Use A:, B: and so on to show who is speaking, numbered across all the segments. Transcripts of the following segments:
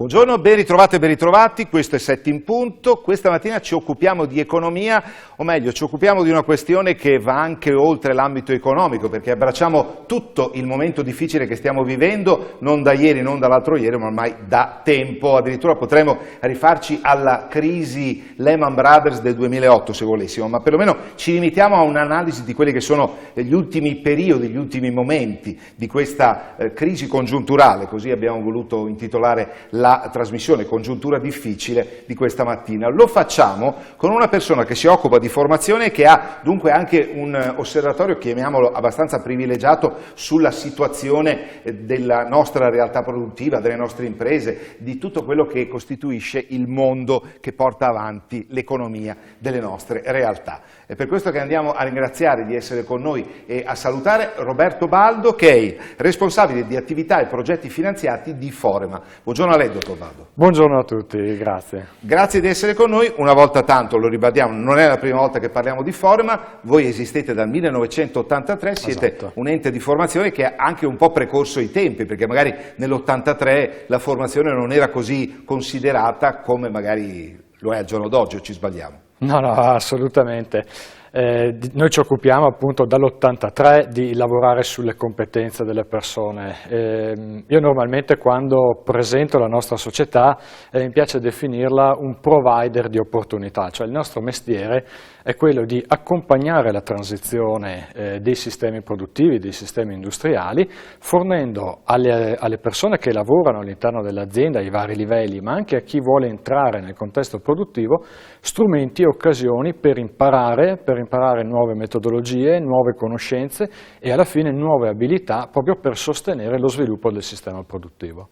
A: Buongiorno, ben ritrovate e ben ritrovati, questo è 7 in punto. Questa mattina ci occupiamo di economia, o meglio ci occupiamo di una questione che va anche oltre l'ambito economico, perché abbracciamo tutto il momento difficile che stiamo vivendo, non da ieri, non dall'altro ieri, ma ormai da tempo. Addirittura potremmo rifarci alla crisi Lehman Brothers del 2008 se volessimo, ma perlomeno ci limitiamo a un'analisi di quelli che sono gli ultimi periodi, gli ultimi momenti di questa crisi congiunturale, così abbiamo voluto intitolare la trasmissione Congiuntura difficile di questa mattina. Lo facciamo con una persona che si occupa di formazione e che ha dunque anche un osservatorio, chiamiamolo abbastanza privilegiato, sulla situazione della nostra realtà produttiva, delle nostre imprese, di tutto quello che costituisce il mondo che porta avanti l'economia delle nostre realtà. È per questo che andiamo a ringraziare di essere con noi e a salutare Roberto Baldo, che è il responsabile di attività e progetti finanziati di Forema. Buongiorno a lei, dottor Baldo.
B: Buongiorno a tutti, grazie.
A: Grazie di essere con noi, una volta tanto, lo ribadiamo, non è la prima volta che parliamo di Forema, voi esistete dal 1983, siete
B: Esatto.
A: un ente di formazione che ha anche un po' precorso i tempi, perché magari nell'83 la formazione non era così considerata come magari lo è al giorno d'oggi, o ci sbagliamo?
B: No, assolutamente. Noi ci occupiamo appunto dall'83 di lavorare sulle competenze delle persone. Io normalmente quando presento la nostra società mi piace definirla un provider di opportunità, cioè il nostro mestiere è quello di accompagnare la transizione dei sistemi produttivi, dei sistemi industriali, fornendo alle persone che lavorano all'interno dell'azienda, ai vari livelli, ma anche a chi vuole entrare nel contesto produttivo, strumenti e occasioni per imparare nuove metodologie, nuove conoscenze e alla fine nuove abilità proprio per sostenere lo sviluppo del sistema produttivo.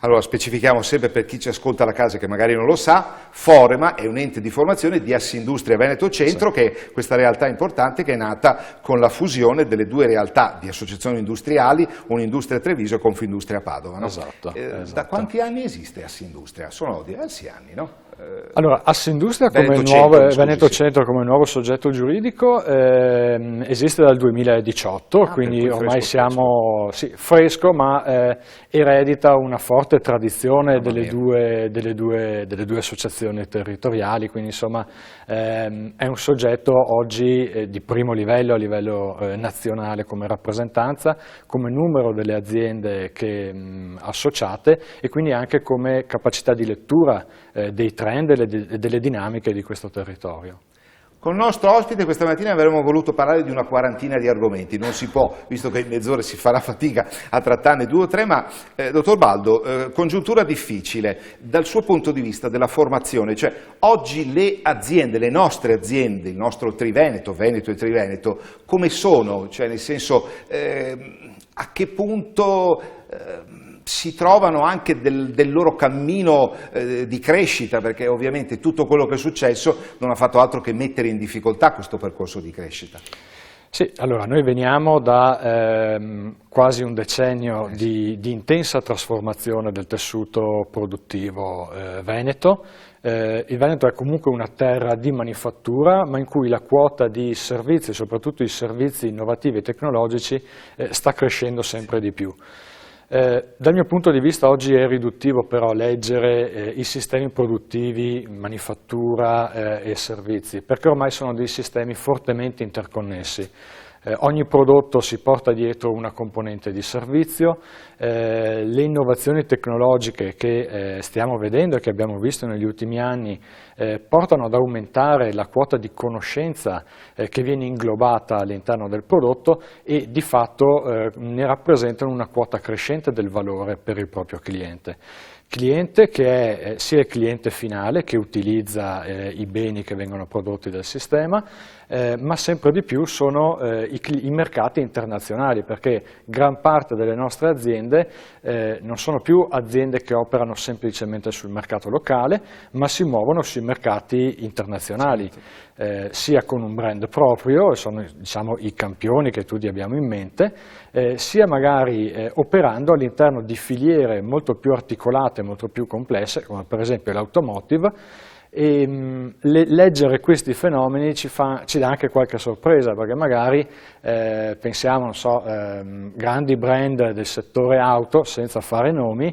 A: Allora, specifichiamo sempre per chi ci ascolta da casa che magari non lo sa, Forema è un ente di formazione di Assindustria Veneto Centro, sì, che è questa realtà importante che è nata con la fusione delle due realtà di associazioni industriali, Un'Industria Treviso e Confindustria Padova. No?
B: Esatto.
A: Da quanti anni esiste Assindustria? Sono diversi anni, no?
B: Allora, Assindustria come Veneto Centro come nuovo soggetto giuridico esiste dal 2018, quindi ormai siamo fresco, ma eredita una forte tradizione delle due associazioni territoriali, quindi insomma è un soggetto oggi di primo livello a livello nazionale come rappresentanza, come numero delle aziende associate e quindi anche come capacità di lettura dei trend e delle dinamiche di questo territorio.
A: Con il nostro ospite questa mattina avremmo voluto parlare di una quarantina di argomenti, non si può, visto che in mezz'ora si farà fatica a trattarne 2 o 3, ma dottor Baldo, congiuntura difficile, dal suo punto di vista della formazione, cioè oggi le aziende, le nostre aziende, il nostro Triveneto, Veneto e Triveneto, come sono? Cioè nel senso, a che punto si trovano anche del loro cammino di crescita, perché ovviamente tutto quello che è successo non ha fatto altro che mettere in difficoltà questo percorso di crescita.
B: Sì, allora noi veniamo da quasi un decennio di intensa trasformazione del tessuto produttivo veneto. Il Veneto è comunque una terra di manifattura, ma in cui la quota di servizi, soprattutto i servizi innovativi e tecnologici, sta crescendo sempre di più. Dal mio punto di vista oggi è riduttivo però leggere i sistemi produttivi, manifattura e servizi, perché ormai sono dei sistemi fortemente interconnessi. Ogni prodotto si porta dietro una componente di servizio, le innovazioni tecnologiche che stiamo vedendo e che abbiamo visto negli ultimi anni portano ad aumentare la quota di conoscenza che viene inglobata all'interno del prodotto e di fatto ne rappresentano una quota crescente del valore per il proprio cliente. Cliente che è sia il cliente finale che utilizza i beni che vengono prodotti dal sistema, ma sempre di più sono i mercati internazionali, perché gran parte delle nostre aziende non sono più aziende che operano semplicemente sul mercato locale, ma si muovono sui mercati internazionali, sia con un brand proprio, sono diciamo i campioni che tutti abbiamo in mente, sia magari operando all'interno di filiere molto più articolate, molto più complesse, come per esempio l'automotive, E leggere questi fenomeni ci dà anche qualche sorpresa, perché magari pensiamo, non so, grandi brand del settore auto, senza fare nomi,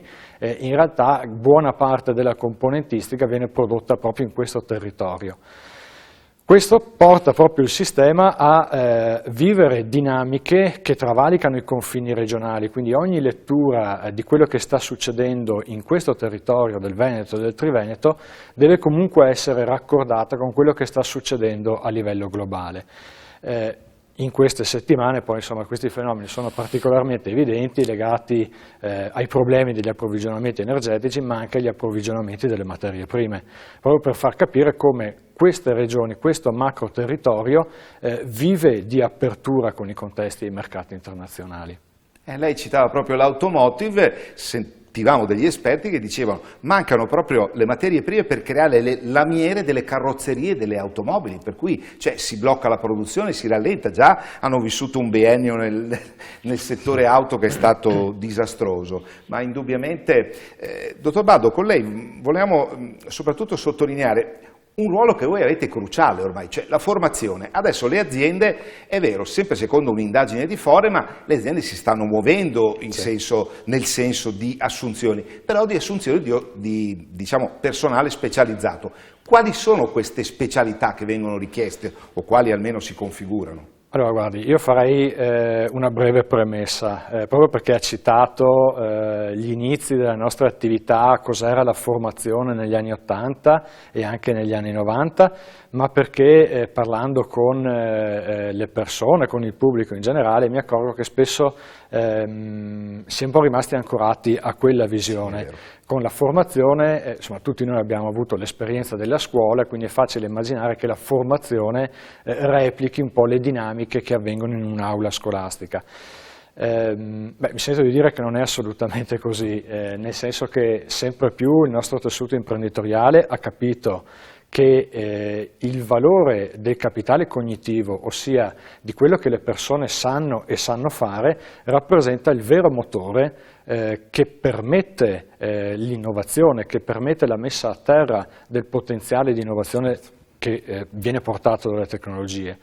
B: in realtà buona parte della componentistica viene prodotta proprio in questo territorio. Questo porta proprio il sistema a vivere dinamiche che travalicano i confini regionali, quindi ogni lettura di quello che sta succedendo in questo territorio del Veneto e del Triveneto deve comunque essere raccordata con quello che sta succedendo a livello globale. In queste settimane poi insomma questi fenomeni sono particolarmente evidenti, legati ai problemi degli approvvigionamenti energetici, ma anche agli approvvigionamenti delle materie prime, proprio per far capire come queste regioni, questo macro territorio vive di apertura con i contesti dei mercati internazionali.
A: Lei citava proprio l'automotive, sentivamo degli esperti che dicevano mancano proprio le materie prime per creare le lamiere delle carrozzerie delle automobili, per cui si blocca la produzione, si rallenta. Già hanno vissuto un biennio nel settore auto che è stato disastroso, ma indubbiamente, dottor Baddo, con lei volevamo soprattutto sottolineare un ruolo che voi avete cruciale ormai, cioè la formazione. Adesso le aziende, è vero, sempre secondo un'indagine di Forema, le aziende si stanno muovendo nel senso di assunzioni, però di assunzioni di diciamo, personale specializzato. Quali sono queste specialità che vengono richieste o quali almeno si configurano?
B: Allora, guardi, io farei una breve premessa, proprio perché ha citato gli inizi della nostra attività, cos'era la formazione negli anni 80 e anche negli anni 90, ma perché parlando con le persone, con il pubblico in generale, mi accorgo che spesso si è un po' rimasti ancorati a quella visione. Con la formazione, insomma, tutti noi abbiamo avuto l'esperienza della scuola, quindi è facile immaginare che la formazione replichi un po' le dinamiche che avvengono in un'aula scolastica. Mi sento di dire che non è assolutamente così, nel senso che sempre più il nostro tessuto imprenditoriale ha capito che il valore del capitale cognitivo, ossia di quello che le persone sanno e sanno fare, rappresenta il vero motore che permette l'innovazione, che permette la messa a terra del potenziale di innovazione che viene portato dalle tecnologie.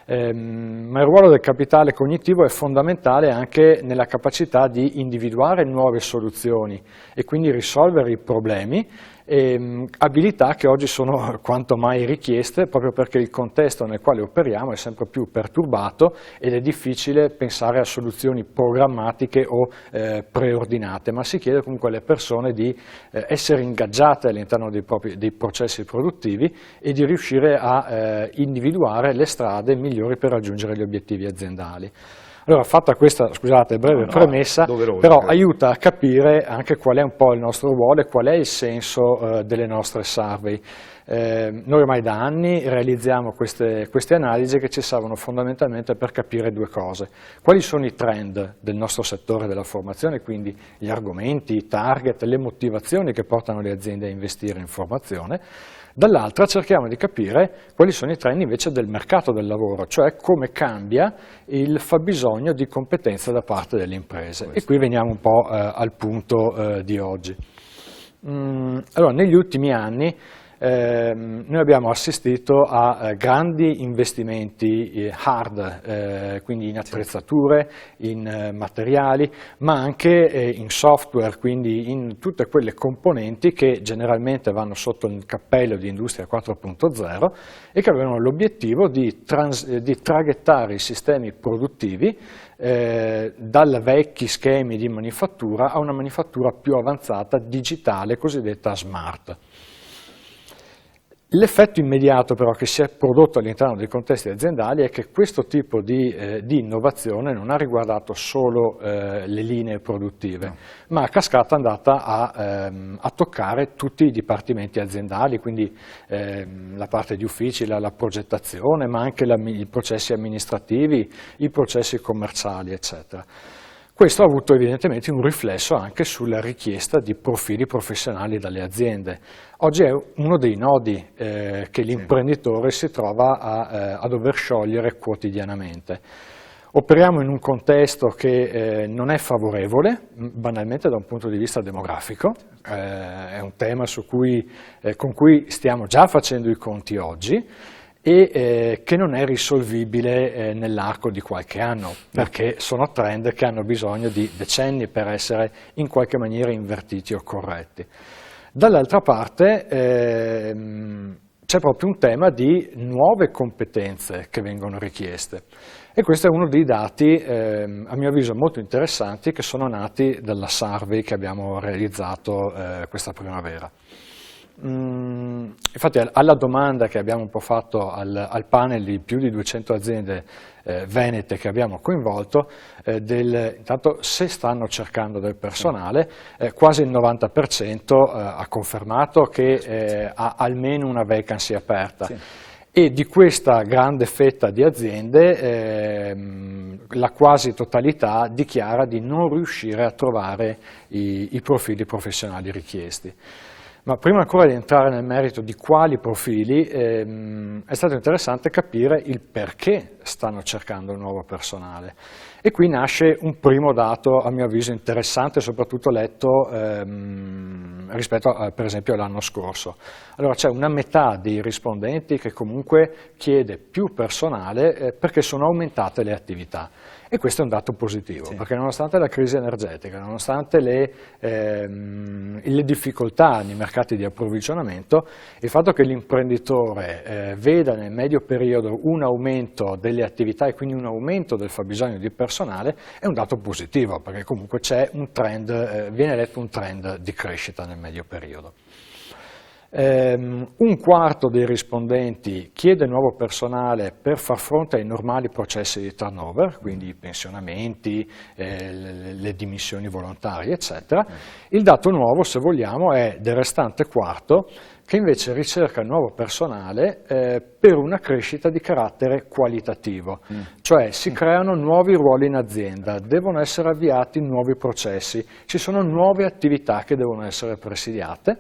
B: Ma il ruolo del capitale cognitivo è fondamentale anche nella capacità di individuare nuove soluzioni e quindi risolvere i problemi, abilità che oggi sono quanto mai richieste proprio perché il contesto nel quale operiamo è sempre più perturbato ed è difficile pensare a soluzioni programmatiche o preordinate, ma si chiede comunque alle persone di essere ingaggiate all'interno dei processi produttivi e di riuscire a individuare le strade migliori per raggiungere gli obiettivi aziendali. Allora, fatta questa, scusate, breve premessa, però aiuta a capire anche qual è un po' il nostro ruolo e qual è il senso delle nostre survey. Noi ormai da anni realizziamo queste analisi che ci servono fondamentalmente per capire due cose. Quali sono i trend del nostro settore della formazione, quindi gli argomenti, i target, le motivazioni che portano le aziende a investire in formazione. Dall'altra cerchiamo di capire quali sono i trend invece del mercato del lavoro, cioè come cambia il fabbisogno di competenza da parte delle imprese. E qui veniamo un po' al punto di oggi. Allora, negli ultimi anni noi abbiamo assistito a grandi investimenti hard, quindi in attrezzature, in materiali, ma anche in software, quindi in tutte quelle componenti che generalmente vanno sotto il cappello di Industria 4.0 e che avevano l'obiettivo di traghettare i sistemi produttivi dai vecchi schemi di manifattura a una manifattura più avanzata, digitale, cosiddetta smart. L'effetto immediato però che si è prodotto all'interno dei contesti aziendali è che questo tipo di innovazione non ha riguardato solo le linee produttive, ma a cascata è andata a toccare tutti i dipartimenti aziendali, quindi la parte di uffici, la progettazione, ma anche i processi amministrativi, i processi commerciali, eccetera. Questo ha avuto evidentemente un riflesso anche sulla richiesta di profili professionali dalle aziende. Oggi è uno dei nodi che l'imprenditore si trova a dover sciogliere quotidianamente. Operiamo in un contesto che non è favorevole, banalmente da un punto di vista demografico, è un tema con cui stiamo già facendo i conti oggi e che non è risolvibile nell'arco di qualche anno, perché sono trend che hanno bisogno di decenni per essere in qualche maniera invertiti o corretti. Dall'altra parte c'è proprio un tema di nuove competenze che vengono richieste e questo è uno dei dati, a mio avviso, molto interessanti che sono nati dalla survey che abbiamo realizzato questa primavera. Infatti alla domanda che abbiamo un po' fatto al panel di più di 200 aziende venete che abbiamo coinvolto, intanto se stanno cercando del personale, quasi il 90% ha confermato che ha almeno una vacancy aperta. Sì. E di questa grande fetta di aziende la quasi totalità dichiara di non riuscire a trovare i profili professionali richiesti. Ma prima ancora di entrare nel merito di quali profili, è stato interessante capire il perché stanno cercando nuovo personale. E qui nasce un primo dato, a mio avviso, interessante, soprattutto letto rispetto per esempio all'anno scorso. Allora c'è una metà dei rispondenti che comunque chiede più personale perché sono aumentate le attività. E questo è un dato positivo, sì, perché nonostante la crisi energetica, nonostante le difficoltà nei mercati di approvvigionamento, il fatto che l'imprenditore veda nel medio periodo un aumento delle attività e quindi un aumento del fabbisogno di personale è un dato positivo, perché comunque c'è un trend, viene letto un trend di crescita nel medio periodo. Un quarto dei rispondenti chiede nuovo personale per far fronte ai normali processi di turnover, quindi i pensionamenti, le dimissioni volontarie, eccetera. Il dato nuovo, se vogliamo, è del restante quarto, che invece ricerca nuovo personale per una crescita di carattere qualitativo, cioè si creano nuovi ruoli in azienda, devono essere avviati nuovi processi, ci sono nuove attività che devono essere presidiate.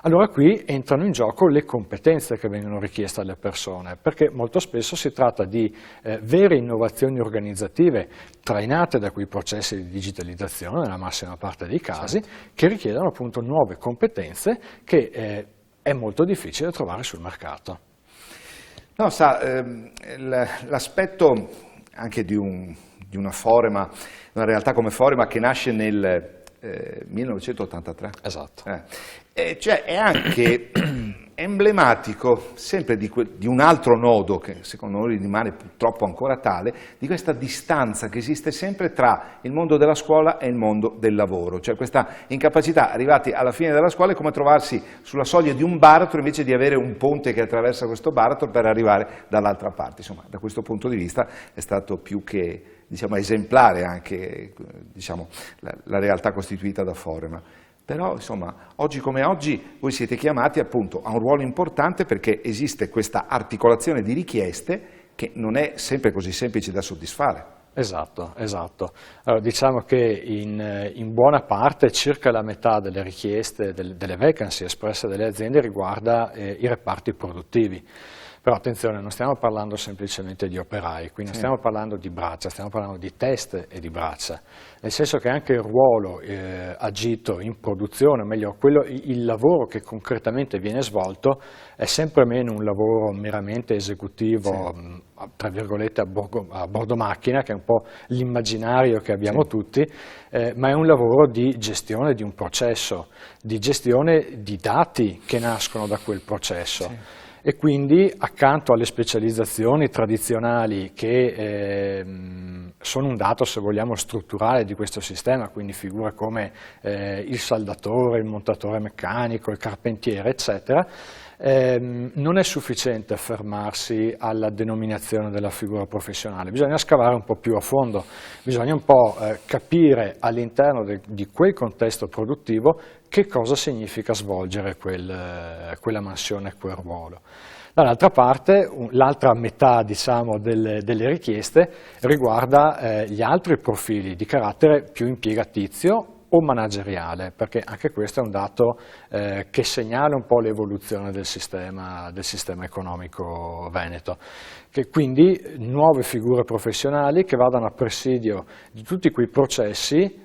B: Allora qui entrano in gioco le competenze che vengono richieste alle persone, perché molto spesso si tratta di vere innovazioni organizzative trainate da quei processi di digitalizzazione, nella massima parte dei casi, che richiedono appunto nuove competenze che è molto difficile trovare sul mercato.
A: No, l'aspetto anche di una Forema, una realtà come Forema che nasce nel 1983.
B: Esatto.
A: Cioè è anche emblematico sempre di un altro nodo che secondo noi rimane purtroppo ancora tale, di questa distanza che esiste sempre tra il mondo della scuola e il mondo del lavoro, cioè questa incapacità, arrivati alla fine della scuola, è come trovarsi sulla soglia di un baratro invece di avere un ponte che attraversa questo baratro per arrivare dall'altra parte. Insomma, da questo punto di vista è stato più che, diciamo, esemplare anche, diciamo, la realtà costituita da Forema. Però, insomma, oggi come oggi voi siete chiamati appunto a un ruolo importante perché esiste questa articolazione di richieste che non è sempre così semplice da soddisfare.
B: Esatto, esatto. Allora, diciamo che in buona parte circa la metà delle richieste, delle vacancy espresse dalle aziende riguarda i reparti produttivi. Però attenzione, non stiamo parlando semplicemente di operai, qui non stiamo parlando di braccia, stiamo parlando di teste e di braccia, nel senso che anche il ruolo agito in produzione, o meglio, il lavoro che concretamente viene svolto è sempre meno un lavoro meramente esecutivo, tra virgolette a bordo macchina, che è un po' l'immaginario che abbiamo tutti, ma è un lavoro di gestione di un processo, di gestione di dati che nascono da quel processo. E quindi accanto alle specializzazioni tradizionali che sono un dato, se vogliamo, strutturale di questo sistema, quindi figure come il saldatore, il montatore meccanico, il carpentiere, eccetera, non è sufficiente fermarsi alla denominazione della figura professionale, bisogna scavare un po' più a fondo, bisogna un po' capire all'interno di quel contesto produttivo che cosa significa svolgere quella mansione, quel ruolo. Dall'altra parte, l'altra metà, diciamo, delle richieste riguarda gli altri profili di carattere più impiegatizio o manageriale, perché anche questo è un dato che segnala un po' l'evoluzione del sistema economico veneto, che quindi nuove figure professionali che vadano a presidio di tutti quei processi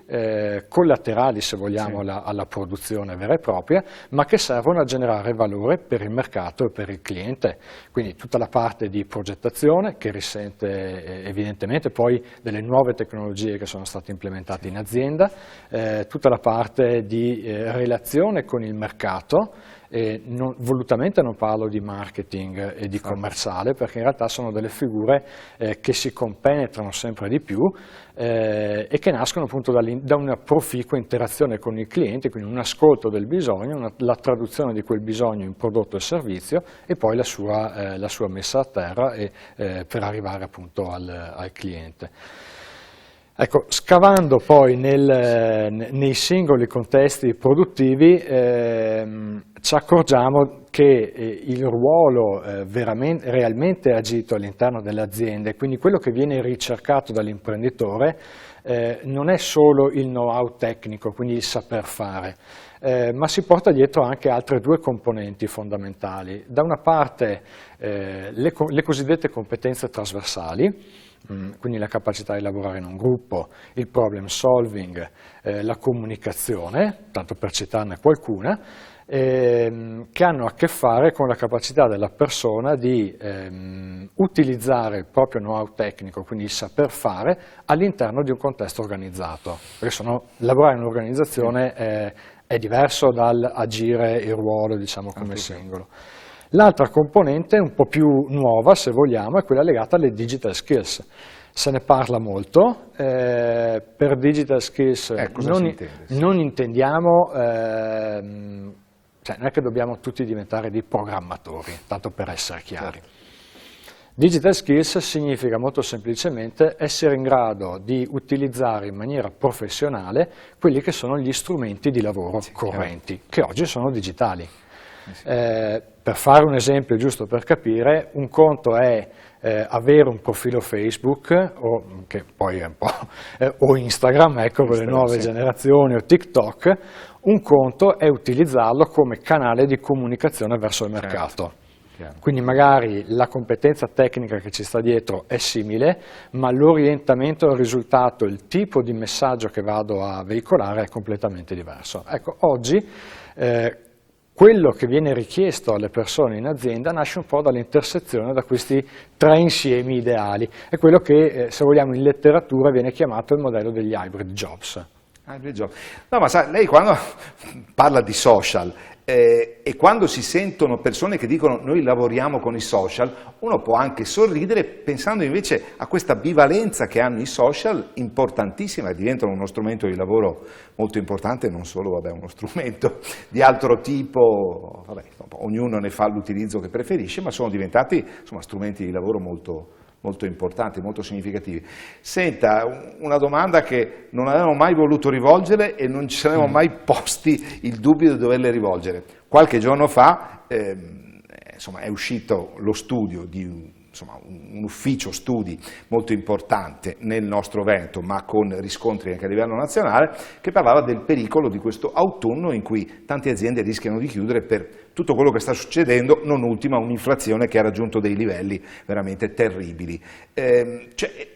B: collaterali, se vogliamo, alla produzione vera e propria, ma che servono a generare valore per il mercato e per il cliente. Quindi tutta la parte di progettazione che risente evidentemente poi delle nuove tecnologie che sono state implementate in azienda, tutta la parte di relazione con il mercato. Volutamente non parlo di marketing e di commerciale, perché in realtà sono delle figure che si compenetrano sempre di più e che nascono appunto da una proficua interazione con il cliente, quindi un ascolto del bisogno, la traduzione di quel bisogno in prodotto e servizio e poi la sua messa a terra per arrivare appunto al cliente. Ecco, scavando poi nei singoli contesti produttivi ci accorgiamo che il ruolo realmente agito all'interno delle aziende, quindi quello che viene ricercato dall'imprenditore non è solo il know-how tecnico, quindi il saper fare, ma si porta dietro anche altre due componenti fondamentali. Da una parte le cosiddette competenze trasversali, quindi la capacità di lavorare in un gruppo, il problem solving, la comunicazione, tanto per citarne qualcuna, che hanno a che fare con la capacità della persona di utilizzare il proprio know-how tecnico, quindi il saper fare, all'interno di un contesto organizzato. Perché lavorare in un'organizzazione è diverso dal agire il ruolo, diciamo, come singolo. L'altra componente, un po' più nuova se vogliamo, è quella legata alle digital skills. Se ne parla molto, per digital skills non intendiamo, cioè non è che dobbiamo tutti diventare dei programmatori, tanto per essere chiari. Certo. Digital skills significa molto semplicemente essere in grado di utilizzare in maniera professionale quelli che sono gli strumenti di lavoro correnti, che oggi sono digitali. Per fare un esempio giusto per capire, un conto è avere un profilo Facebook che poi è un po' o Instagram, ecco, per le nuove generazioni, o TikTok. Un conto è utilizzarlo come canale di comunicazione verso il mercato. Quindi magari la competenza tecnica che ci sta dietro è simile, ma l'orientamento al risultato, il tipo di messaggio che vado a veicolare è completamente diverso. Ecco, oggi quello che viene richiesto alle persone in azienda nasce un po' dall'intersezione da questi tre insiemi ideali. È quello che, se vogliamo, in letteratura viene chiamato il modello degli hybrid jobs.
A: No, ma sa, lei quando parla di social e quando si sentono persone che dicono noi lavoriamo con i social, uno può anche sorridere pensando invece a questa bivalenza che hanno i social, importantissima, e diventano uno strumento di lavoro molto importante, non solo uno strumento di altro tipo, ognuno ne fa l'utilizzo che preferisce, ma sono diventati strumenti di lavoro molto importanti, molto significativi. Senta, una domanda che non avevamo mai voluto rivolgere e non ci saremmo mai posti il dubbio di doverle rivolgere. Qualche giorno fa è uscito lo studio di un ufficio studi molto importante nel nostro Veneto, ma con riscontri anche a livello nazionale, che parlava del pericolo di questo autunno in cui tante aziende rischiano di chiudere per tutto quello che sta succedendo, non ultima un'inflazione che ha raggiunto dei livelli veramente terribili.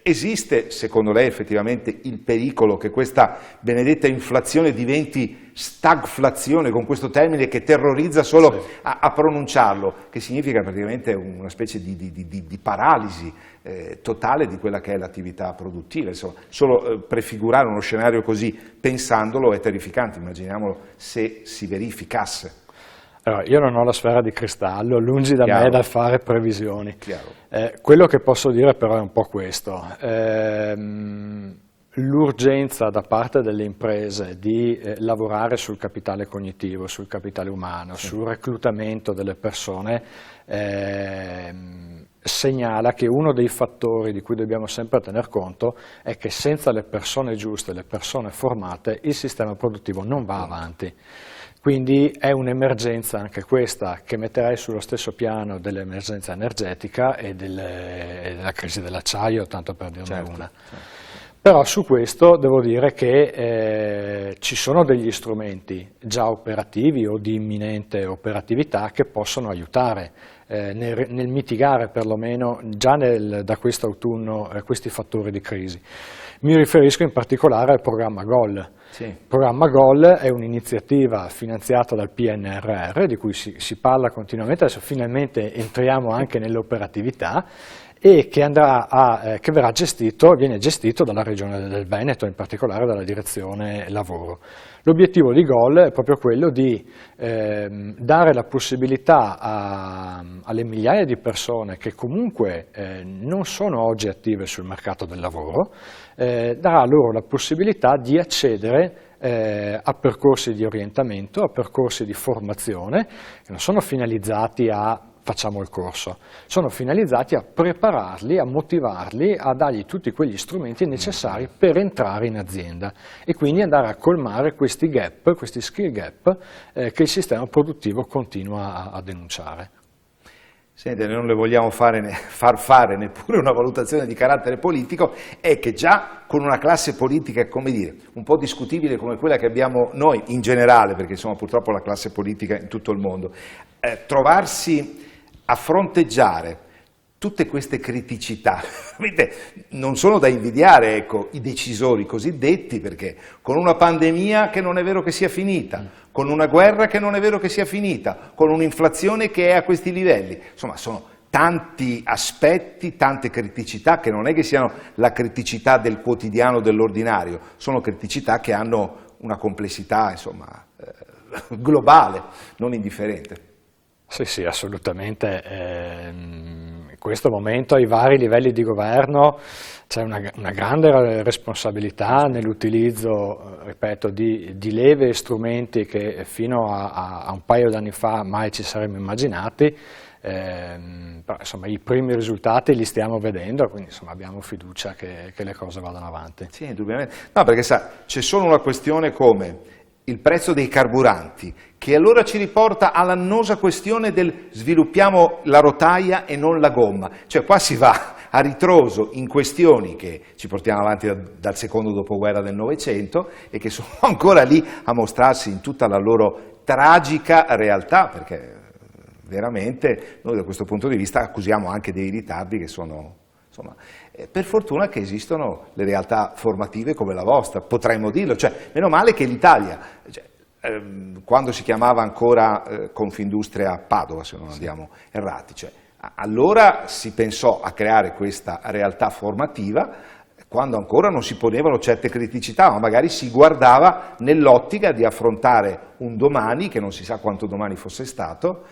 A: Esiste, secondo lei, effettivamente il pericolo che questa benedetta inflazione diventi stagflazione, con questo termine che terrorizza solo a pronunciarlo, che significa praticamente una specie di paralisi totale di quella che è l'attività produttiva? Insomma, solo prefigurare uno scenario così, pensandolo, è terrificante. Immaginiamolo se si verificasse.
B: Allora, io non ho la sfera di cristallo, lungi da me dal fare previsioni. Quello che posso dire però è un po' questo. L'urgenza da parte delle imprese di lavorare sul capitale cognitivo, sul capitale umano, sul reclutamento delle persone, segnala che uno dei fattori di cui dobbiamo sempre tener conto è che senza le persone giuste, le persone formate, il sistema produttivo non va avanti. Quindi è un'emergenza anche questa, che metterei sullo stesso piano dell'emergenza energetica e della crisi dell'acciaio, tanto per dirne una. Però su questo devo dire che ci sono degli strumenti già operativi o di imminente operatività che possono aiutare nel mitigare perlomeno già da quest'autunno questi fattori di crisi. Mi riferisco in particolare al programma GOL.
A: Sì.
B: Il programma GOL è un'iniziativa finanziata dal PNRR di cui si parla continuamente, adesso finalmente entriamo anche nell'operatività, e che viene gestito dalla Regione del Veneto, in particolare dalla Direzione Lavoro. L'obiettivo di GOL è proprio quello di dare la possibilità alle migliaia di persone che comunque non sono oggi attive sul mercato del lavoro, darà loro la possibilità di accedere a percorsi di orientamento, a percorsi di formazione che non sono finalizzati a facciamo il corso, sono finalizzati a prepararli, a motivarli, a dargli tutti quegli strumenti necessari per entrare in azienda e quindi andare a colmare questi gap, questi skill gap che il sistema produttivo continua a denunciare.
A: Senti, noi non le vogliamo far fare neppure una valutazione di carattere politico, è che già con una classe politica, come dire, un po' discutibile come quella che abbiamo noi in generale, perché insomma purtroppo la classe politica in tutto il mondo, trovarsi a fronteggiare tutte queste criticità, non sono da invidiare, ecco, i decisori cosiddetti, perché con una pandemia che non è vero che sia finita, con una guerra che non è vero che sia finita, con un'inflazione che è a questi livelli, insomma sono tanti aspetti, tante criticità che non è che siano la criticità del quotidiano, dell'ordinario, sono criticità che hanno una complessità, insomma, globale, non indifferente.
B: Sì, assolutamente. In questo momento ai vari livelli di governo c'è una grande responsabilità nell'utilizzo, ripeto, di leve e strumenti che fino a un paio d'anni fa mai ci saremmo immaginati. Però, insomma, i primi risultati li stiamo vedendo, quindi insomma, abbiamo fiducia che le cose vadano avanti.
A: Sì, indubbiamente. No, perché sa, c'è solo una questione come il prezzo dei carburanti, che allora ci riporta all'annosa questione del sviluppiamo la rotaia e non la gomma, cioè qua si va a ritroso in questioni che ci portiamo avanti dal secondo dopoguerra del Novecento e che sono ancora lì a mostrarsi in tutta la loro tragica realtà, perché veramente noi da questo punto di vista accusiamo anche dei ritardi che sono, insomma, per fortuna che esistono le realtà formative come la vostra, potremmo dirlo, cioè meno male che l'Italia, quando si chiamava ancora Confindustria Padova, se non andiamo errati, cioè, allora si pensò a creare questa realtà formativa quando ancora non si ponevano certe criticità, ma magari si guardava nell'ottica di affrontare un domani, che non si sa quanto domani fosse stato,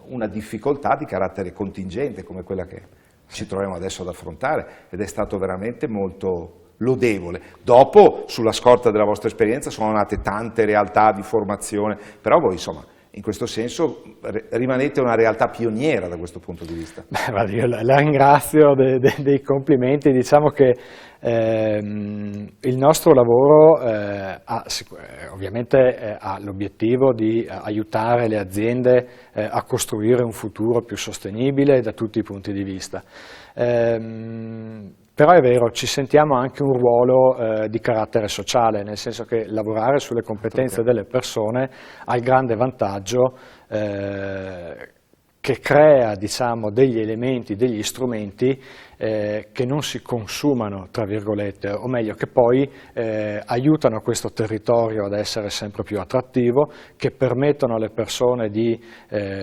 A: una difficoltà di carattere contingente come quella che ci troviamo adesso ad affrontare, ed è stato veramente molto lodevole. Dopo, sulla scorta della vostra esperienza, sono nate tante realtà di formazione, però voi insomma in questo senso rimanete una realtà pioniera da questo punto di vista. Beh,
B: io la ringrazio dei complimenti, diciamo che il nostro lavoro ovviamente ha l'obiettivo di aiutare le aziende a costruire un futuro più sostenibile da tutti i punti di vista. Però è vero, ci sentiamo anche un ruolo di carattere sociale, nel senso che lavorare sulle competenze delle persone ha il grande vantaggio che crea, diciamo, degli elementi, degli strumenti che non si consumano, tra virgolette, o meglio che poi aiutano questo territorio ad essere sempre più attrattivo, che permettono alle persone di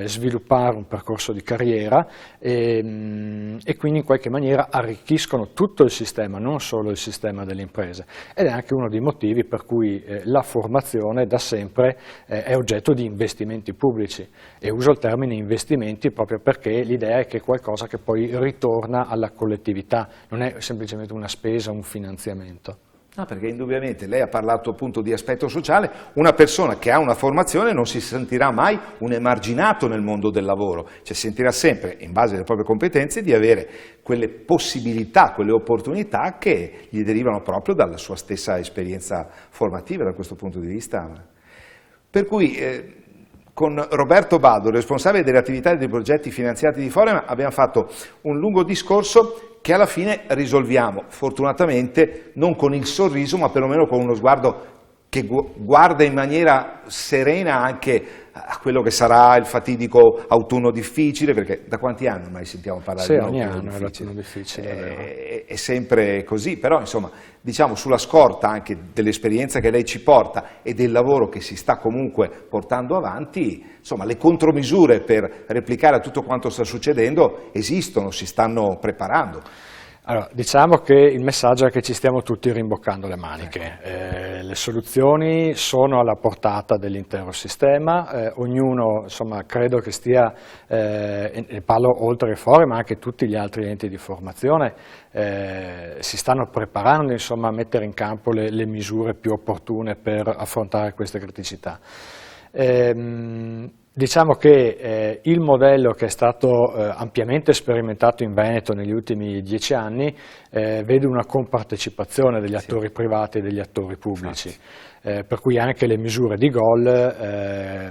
B: sviluppare un percorso di carriera e quindi in qualche maniera arricchiscono tutto il sistema, non solo il sistema delle imprese. Ed è anche uno dei motivi per cui la formazione da sempre è oggetto di investimenti pubblici, e uso il termine investimenti proprio perché l'idea è che è qualcosa che poi ritorna alla collettività, non è semplicemente una spesa, un finanziamento.
A: No, perché indubbiamente lei ha parlato appunto di aspetto sociale, una persona che ha una formazione non si sentirà mai un emarginato nel mondo del lavoro, cioè sentirà sempre, in base alle proprie competenze, di avere quelle possibilità, quelle opportunità che gli derivano proprio dalla sua stessa esperienza formativa da questo punto di vista. Per cui con Roberto Baldo, responsabile delle attività e dei progetti finanziati di Forem, abbiamo fatto un lungo discorso che alla fine risolviamo, fortunatamente non con il sorriso, ma perlomeno con uno sguardo che guarda in maniera serena anche a quello che sarà il fatidico autunno difficile, perché da quanti anni ormai sentiamo parlare
B: sì,
A: di
B: ogni
A: autunno
B: anno
A: difficile?
B: è l'autunno difficile,
A: È sempre così, però insomma, diciamo sulla scorta anche dell'esperienza che lei ci porta e del lavoro che si sta comunque portando avanti, insomma le contromisure per replicare a tutto quanto sta succedendo esistono, si stanno preparando.
B: Allora, diciamo che il messaggio è che ci stiamo tutti rimboccando le maniche, le soluzioni sono alla portata dell'intero sistema, ognuno insomma, credo che stia, e parlo oltre che Fore ma anche tutti gli altri enti di formazione, si stanno preparando insomma, a mettere in campo le misure più opportune per affrontare queste criticità. Diciamo che il modello che è stato ampiamente sperimentato in Veneto negli ultimi 10 anni vede una compartecipazione degli attori privati e degli attori pubblici, per cui anche le misure di GOL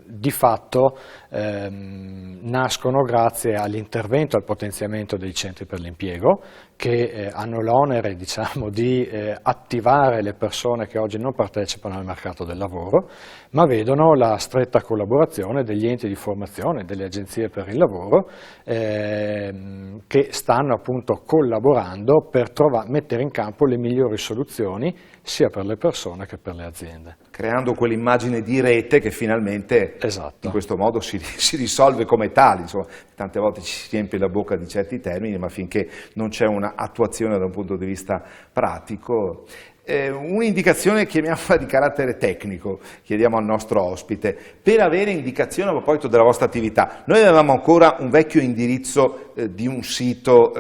B: di fatto nascono grazie all'intervento, al potenziamento dei centri per l'impiego che hanno l'onere diciamo, di attivare le persone che oggi non partecipano al mercato del lavoro, ma vedono la stretta collaborazione degli enti di formazione, delle agenzie per il lavoro che stanno appunto collaborando per mettere in campo le migliori soluzioni sia per le persone che per le aziende.
A: Creando quell'immagine di rete che finalmente in questo modo si risolve come tali, insomma, tante volte ci si riempie la bocca di certi termini, ma finché non c'è una attuazione da un punto di vista pratico. Un'indicazione, chiamiamola di carattere tecnico, chiediamo al nostro ospite, per avere indicazione a proposito della vostra attività. Noi avevamo ancora un vecchio indirizzo di un sito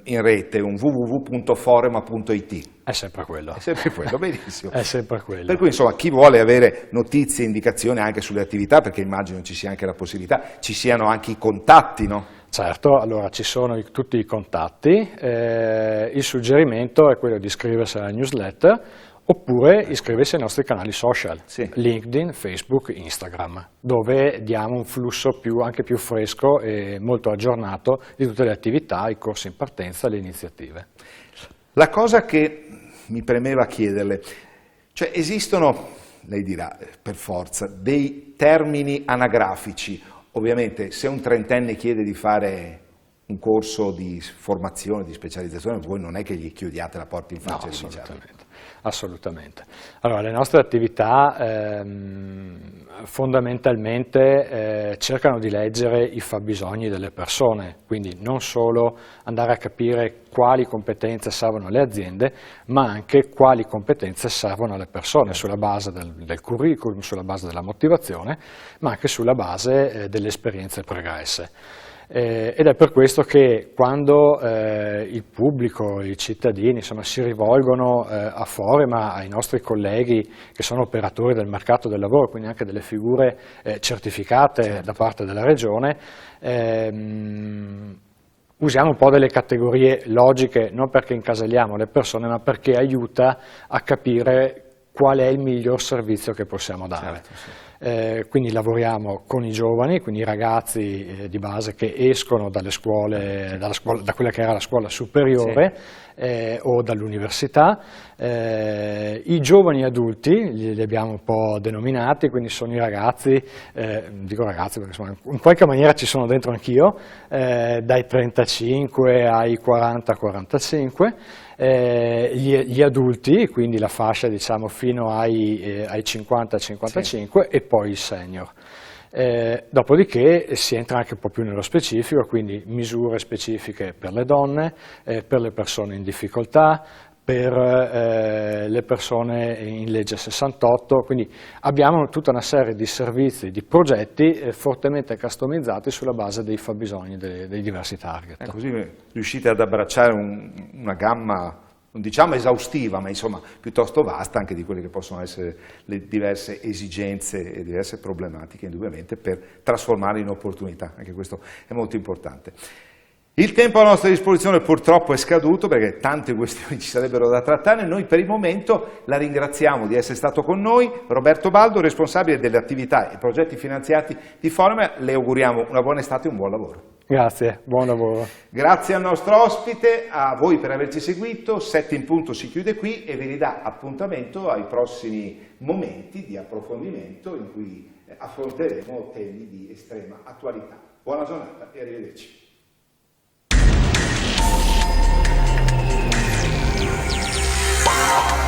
A: in rete, un www.forema.it.
B: È sempre quello.
A: È sempre quello, benissimo.
B: È sempre quello.
A: Per cui insomma chi vuole avere notizie e indicazioni anche sulle attività, perché immagino ci sia anche la possibilità, ci siano anche i contatti, no?
B: Certo, allora ci sono tutti i contatti, il suggerimento è quello di iscriversi alla newsletter oppure iscriversi ai nostri canali social, LinkedIn, Facebook, Instagram, dove diamo un flusso anche più fresco e molto aggiornato di tutte le attività, i corsi in partenza, le iniziative.
A: La cosa che mi premeva chiederle, cioè esistono, lei dirà per forza, dei termini anagrafici. Ovviamente se un trentenne chiede di fare un corso di formazione, di specializzazione, voi non è che gli chiudiate la porta in faccia.
B: No, assolutamente. Allora, le nostre attività fondamentalmente cercano di leggere i fabbisogni delle persone, quindi non solo andare a capire quali competenze servono alle aziende, ma anche quali competenze servono alle persone, sulla base del curriculum, sulla base della motivazione, ma anche sulla base delle esperienze pregresse. Ed è per questo che quando il pubblico, i cittadini insomma, si rivolgono a Forema, ai nostri colleghi che sono operatori del mercato del lavoro, quindi anche delle figure certificate da parte della Regione, usiamo un po' delle categorie logiche, non perché incaselliamo le persone, ma perché aiuta a capire qual è il miglior servizio che possiamo dare. Quindi lavoriamo con i giovani, quindi i ragazzi di base che escono dalle scuole, da quella che era la scuola superiore o dall'università, i giovani adulti, li abbiamo un po' denominati, quindi sono i ragazzi, dico ragazzi perché insomma, in qualche maniera ci sono dentro anch'io, dai 35 ai 40-45, gli adulti, quindi la fascia diciamo fino ai 50-55 e poi il senior. Dopodiché si entra anche un po' più nello specifico, quindi misure specifiche per le donne, per le persone in difficoltà, per le persone in legge 68, quindi abbiamo tutta una serie di servizi, di progetti fortemente customizzati sulla base dei fabbisogni dei diversi target.
A: Così riuscite ad abbracciare una gamma, non diciamo esaustiva, ma insomma piuttosto vasta anche di quelle che possono essere le diverse esigenze e diverse problematiche indubbiamente per trasformarle in opportunità, anche questo è molto importante. Il tempo a nostra disposizione purtroppo è scaduto perché tante questioni ci sarebbero da trattare. Noi per il momento la ringraziamo di essere stato con noi. Roberto Baldo, responsabile delle attività e progetti finanziati di Forum, le auguriamo una buona estate e un buon lavoro.
B: Grazie, buon lavoro.
A: Grazie al nostro ospite, a voi per averci seguito. 7 in punto si chiude qui e vi ridà appuntamento ai prossimi momenti di approfondimento in cui affronteremo temi di estrema attualità. Buona giornata e arrivederci.
C: Wow.